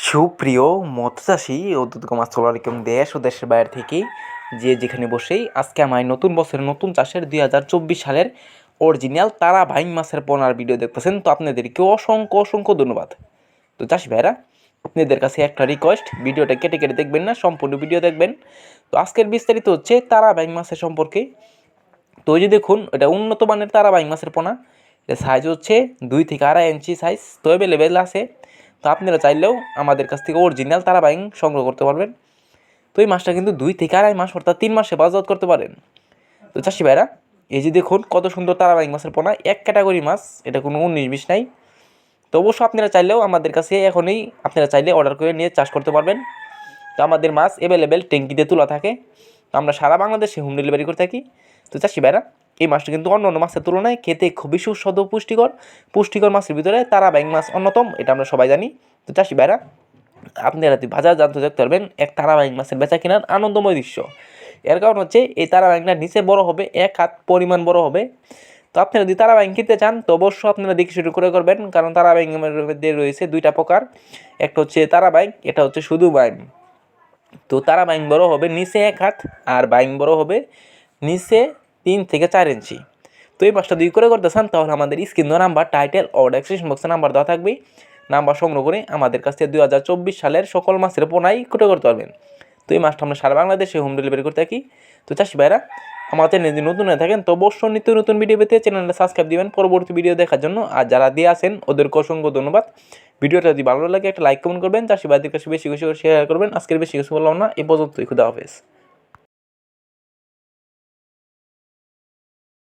সুপ্রিয় মৎস্যচাষী ও দুধকম আসসালামু আলাইকুম দেশ ও দেশের বাইরে থেকে যে যেখানে বসেই আজকে আমার নতুন বছরের নতুন চাষের 2024 সালের অরিজিনাল তারা বাইং মাছের পোনার ভিডিও দেখতেছেন। তো আপনাদেরকে অসংখ্য অসংখ্য ধন্যবাদ। তো চাষি ভাইরা, আপনাদের কাছে একটা রিকোয়েস্ট, ভিডিওটা কেটে কেটে দেখবেন না, সম্পূর্ণ ভিডিও দেখবেন। তো আজকের বিস্তারিত হচ্ছে তারা বাইং মাছের সম্পর্কে। তো ওই যে দেখুন, এটা উন্নত মানের তারা বাইং মাছের পোনা। এটা সাইজ হচ্ছে 2 থেকে 2.5 ইঞ্চি সাইজ। তো অ্যাভেলেবেল আছে। তো আপনারা চাইলেও আমাদের কাছ থেকে অরিজিনাল তারা বাইং সংগ্রহ করতে পারবেন। তো এই মাছটা কিন্তু 2 থেকে 2.5 মাস অর্থাৎ 3 মাসে বাজারজাত করতে পারেন। তো চাষি ভাইরা, এই যে দেখুন কত সুন্দর তারা বাইং মাছের পোনা, এক ক্যাটাগরি মাছ, এটা কোনো 19-20 নাই। তো অবশ্য আপনারা চাইলেও আমাদের কাছে এখনই আপনারা চাইলে অর্ডার করে নিয়ে চাষ করতে পারবেন। তো আমাদের মাছ অ্যাভেলেবেল ট্যাঙ্কিতে তোলা থাকে। তো আমরা সারা বাংলাদেশে হোম ডেলিভারি করে থাকি। তো চাষি ভাইরা, এই মাছটা কিন্তু অন্য অন্য মাছের তুলনায় খেতে খুবই সুস্বাদু পুষ্টিকর মাছের ভিতরে তারা বাইং মাছ অন্যতম, এটা আমরা সবাই জানি। তো চাষি ভাইরা, আপনারা বাজার জানতে দেখতে পারবেন এক তারা বাইং মাছের বেচা কেনার আনন্দময় দৃশ্য। এর কারণ হচ্ছে এই তারা বাইংটা নিচে বড় হবে, 1 হাত পরিমাণ বড় হবে। তো আপনারা যদি তারা বাইং কিনতে চান তো অবশ্যই আপনারা দেখে শুরু করে করবেন, কারণ তারা বাইংয়ের মধ্যে রয়েছে 2টা প্রকার। একটা হচ্ছে তারা বাইং, এটা হচ্ছে শুধু বাইং। তো তারা বাইং বড় হবে নিচে 1 হাত, আর বাইং বড় হবে নিচে 3 থেকে 4 ইঞ্চি। তো এই মাছটা যদি করে করতে চান তাহলে আমাদের স্ক্রিন নাম্বার, টাইটেল ও ডেসক্রিপশন বক্সে নাম্বার দেওয়া থাকবে। নাম্বার সংগ্রহ করে আমাদের কাছ থেকে 2024 সালের সকল মাছের পোনাই কুটে করতে পারবেন। তো এই মাছটা আমরা সারা বাংলাদেশে হোম ডেলিভারি করে থাকি। তো চাষি ভাইরা, আমার চ্যানেলে যদি নতুন হয়ে থাকেন তো অবশ্যই নিত্য নতুন ভিডিও পেতে চ্যানেলটা সাবস্ক্রাইব দিবেন পরবর্তী ভিডিও দেখার জন্য। আর যারা দিয়ে আসেন ওদেরকে অসংখ্য ধন্যবাদ। ভিডিওটা যদি ভালো লাগে একটা লাইক কমেন্ট করবেন, চাষি ভাইদের কাছে বেশি বেশি করে শেয়ার করবেন। আজকের বেশি কিছু বললাম না, এই পর্যন্তই। খুদা হাফেজ।